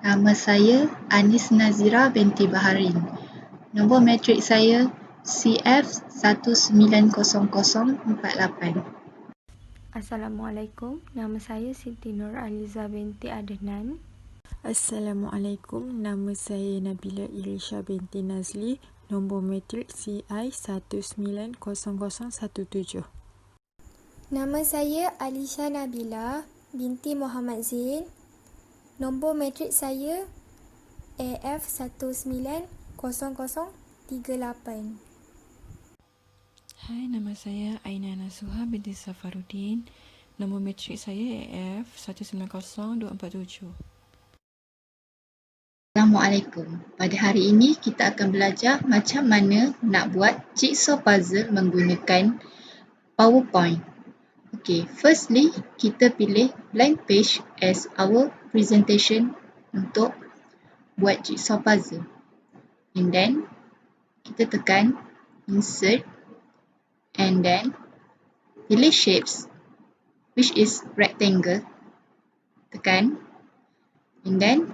Nama saya Anis Nazira binti Baharin. Nombor matrik saya CF190048. Assalamualaikum, nama saya Siti Nur Aliza binti Adnan. Assalamualaikum, nama saya Nabila Irisha binti Nazli, nombor matrik CI190017. Nama saya Alisha Nabila binti Muhammad Zain. Nombor matrik saya AF190038. Hai, nama saya Aina Nasuha binti Safaruddin. Nombor matrik saya AF190247. Assalamualaikum. Pada hari ini kita akan belajar macam mana nak buat jigsaw puzzle menggunakan PowerPoint. Okay, firstly kita pilih blank page as our presentation untuk buat jigsaw puzzle. And then kita tekan insert and then pilih shapes which is rectangle. Tekan and then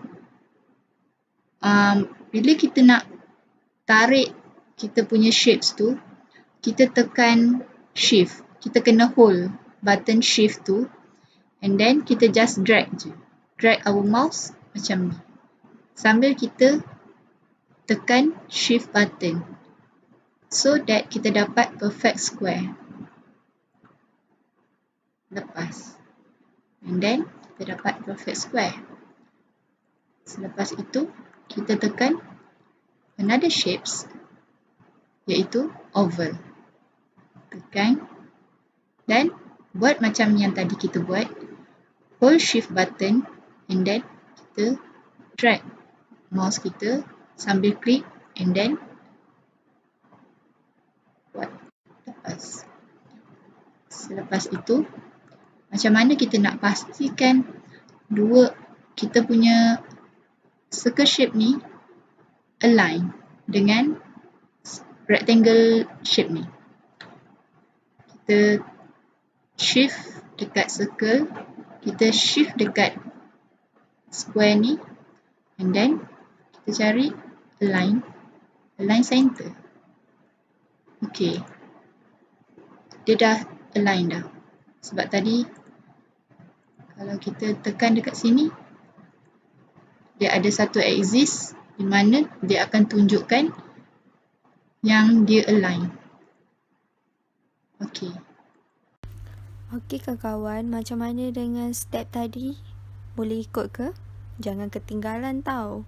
bila kita nak tarik kita punya shapes tu, kita tekan shift. Kita kena hold button shift tu and then kita just drag je. Drag our mouse macam ni. Sambil kita tekan shift button so that kita dapat perfect square. Lepas. And then kita dapat perfect square. Selepas itu kita tekan another shapes iaitu oval. Tekan dan buat macam yang tadi kita buat. Hold shift button and then kita drag mouse kita sambil klik and then buat lepas. Selepas itu macam mana kita nak pastikan dua kita punya circle shape ni align dengan rectangle shape ni. Kita shift dekat circle, kita shift dekat square ni and then kita cari align center. Okay, dia dah align dah. Sebab tadi kalau kita tekan dekat sini dia ada satu axis di mana dia akan tunjukkan yang dia align. Okey. Okey kawan-kawan, macam mana dengan step tadi? Boleh ikut ke? Jangan ketinggalan tau.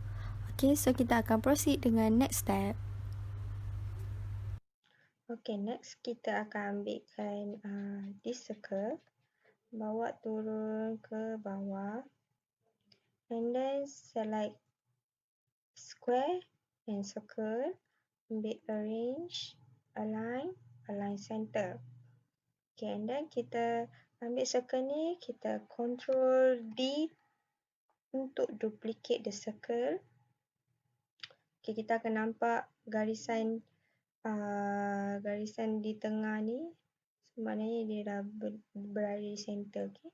Okey, so kita akan proceed dengan next step. Okay, next kita akan ambilkan this circle, bawa turun ke bawah and then select square and circle, ambil arrange, align center. Okay, and then kita ambil circle ni, kita control D untuk duplicate the circle. Okay, kita akan nampak garisan di tengah ni, maknanya dia dah berada di center. Okay.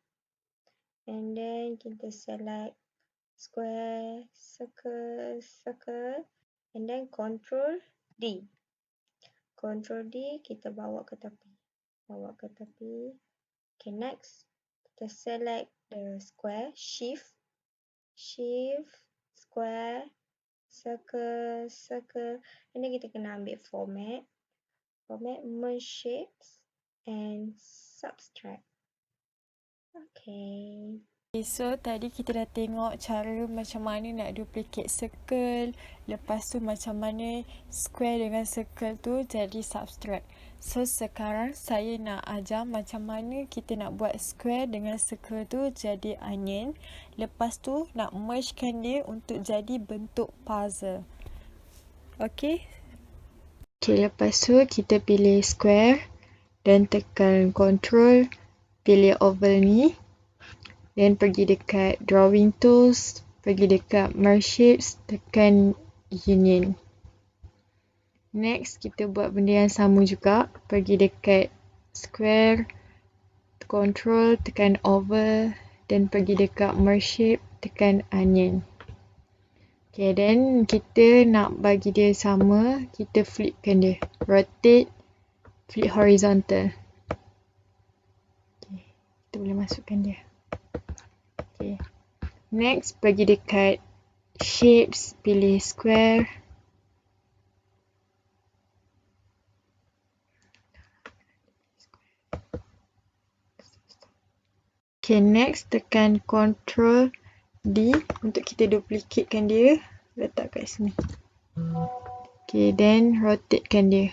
And then kita select square, circle and then control D. Control D kita bawa ke tepi. Okay, next kita select the square, shift, square, circle and then kita kena ambil format merge shapes and subtract. Okay. So tadi kita dah tengok cara macam mana nak duplicate circle, lepas tu macam mana square dengan circle tu jadi subtract. So sekarang saya nak ajar macam mana kita nak buat square dengan circle tu jadi onion, lepas tu nak mergekan dia untuk jadi bentuk puzzle. Okay, lepas tu kita pilih square dan tekan control, pilih oval ni. Then pergi dekat drawing tools, pergi dekat merge shapes, tekan union. Next, kita buat benda yang sama juga. Pergi dekat square, control, tekan oval, dan pergi dekat merge shape, tekan onion. Okay, then kita nak bagi dia sama, kita flipkan dia. Rotate, flip horizontal. Okay, kita boleh masukkan dia. Okay. Next, pergi dekat shapes, pilih square. Okay, next tekan Ctrl D untuk kita duplicatekan dia, letak kat sini. Okay, then rotatekan dia.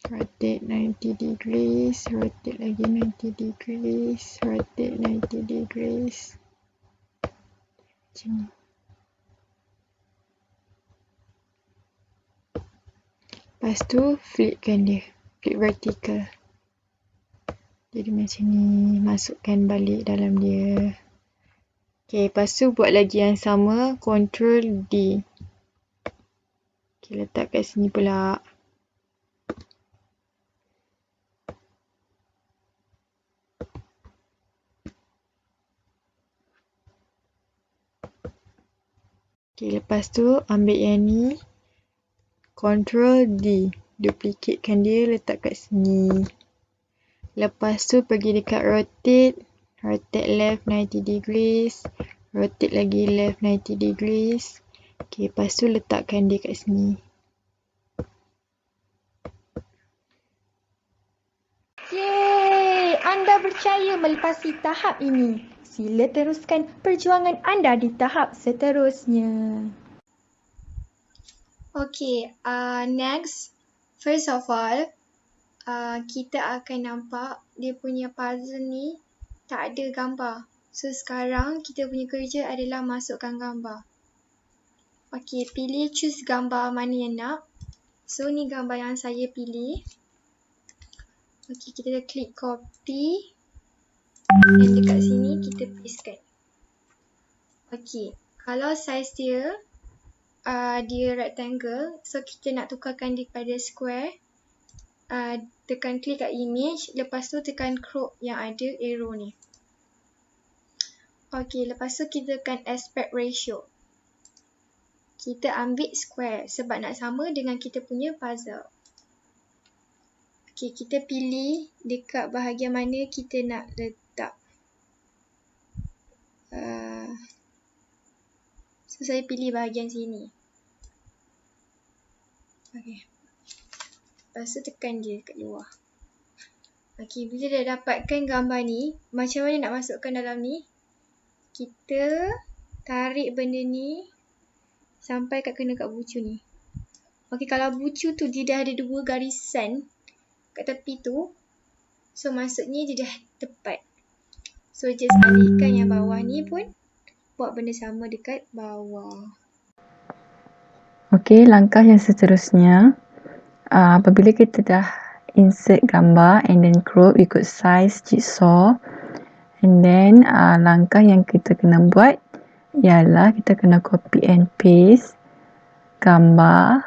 Rotate 90 degrees, rotate lagi 90 degrees, rotate 90 degrees. Macam ni. Lepas tu flipkan dia, flip vertical. Jadi macam ni, masukkan balik dalam dia. Okay, lepas tu buat lagi yang sama, Ctrl D. Okay, letak kat sini pula. Okay, lepas tu ambil yang ni, Ctrl D. Duplicatekan dia, letak kat sini. Lepas tu pergi dekat rotate, rotate left 90 degrees, rotate lagi left 90 degrees. Okay, lepas tu letakkan dia kat sini. Yeay! Anda berjaya melepasi tahap ini. Sila teruskan perjuangan anda di tahap seterusnya. Okay, next. First of all, kita akan nampak dia punya puzzle ni tak ada gambar. So sekarang kita punya kerja adalah masukkan gambar. Okay, pilih choose gambar mana yang nak. So ni gambar yang saya pilih. Okay, kita klik copy. Dan dekat sini kita pastekan. Okay, kalau size dia dia rectangle, so kita nak tukarkan dia kepada square. Tekan klik kat image, lepas tu tekan crop yang ada arrow ni. Okay, lepas tu kita tekan aspect ratio. Kita ambil square sebab nak sama dengan kita punya puzzle. Okay, kita pilih dekat bahagian mana kita nak letak. So, saya pilih bahagian sini. Okay. Lepas tu tekan je kat luar. Okay, bila dah dapatkan gambar ni, macam mana nak masukkan dalam ni? Kita tarik benda ni sampai kena kat bucu ni. Okay, kalau bucu tu dia dah ada 2 garisan kat tepi tu, so maksudnya dia dah tepat. So just alihkan yang bawah ni pun, buat benda sama dekat bawah. Okey, langkah yang seterusnya, apabila kita dah insert gambar and then crop ikut size jigsaw, and then langkah yang kita kena buat ialah kita kena copy and paste gambar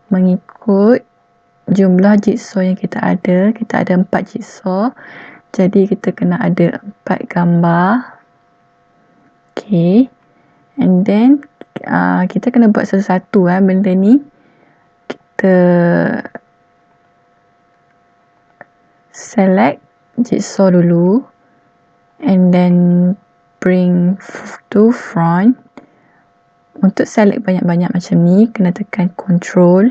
mengikut jumlah jigsaw yang kita ada. Kita ada 4 jigsaw, jadi kita kena ada 4 gambar. Okay, and then kita kena buat satu-satu benda ni. Kita select jigsaw dulu and then bring to front. Untuk select banyak-banyak macam ni, kena tekan control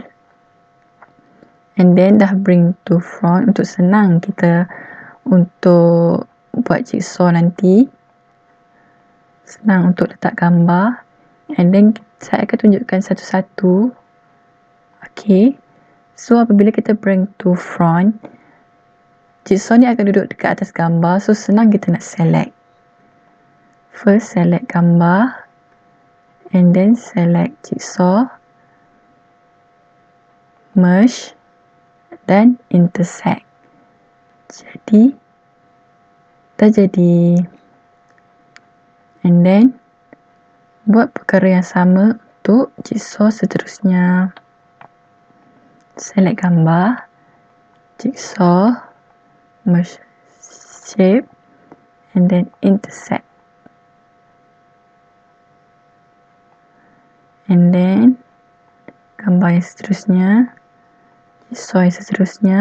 and then dah bring to front untuk senang kita untuk buat jigsaw nanti. Senang untuk letak gambar. And then saya akan tunjukkan satu-satu. Okay, so apabila kita bring to front, jigsaw ni akan duduk dekat atas gambar, so senang kita nak select. First select gambar and then select jigsaw, merge dan intersect. Jadi dah jadi. And then buat perkara yang sama untuk jigsaw seterusnya. Select gambar, jigsaw, merge shape and then intersect. And then gambar yang seterusnya, jigsaw yang seterusnya,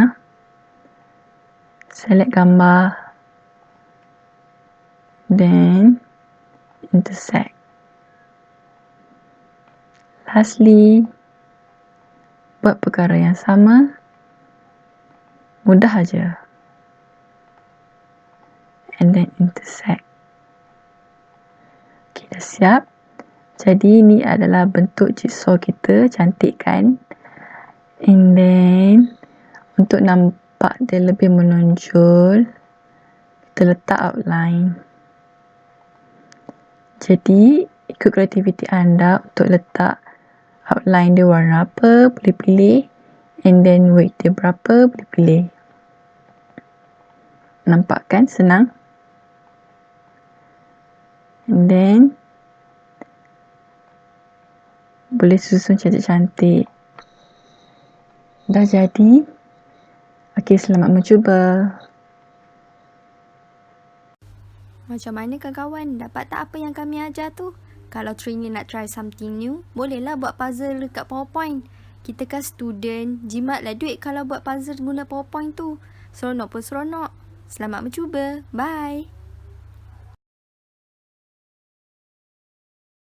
select gambar, then intersect. Lastly, buat perkara yang sama, mudah aja. And then intersect. Okay, dah siap. Jadi ni adalah bentuk jigsaw kita, cantik kan? And then untuk nampak dia lebih menonjol, kita letak outline. Jadi ikut kreativiti anda untuk letak outline dia warna apa, boleh pilih. And then weight dia berapa, boleh pilih. Nampak kan senang? And then boleh susun cantik-cantik. Dah jadi. Okey, selamat mencuba. Macam mana kawan-kawan? Dapat tak apa yang kami ajar tu? Kalau Trini nak try something new, bolehlah buat puzzle dekat PowerPoint. Kita kan student, jimatlah duit kalau buat puzzle guna PowerPoint tu. Seronok pun seronok. Selamat mencuba. Bye.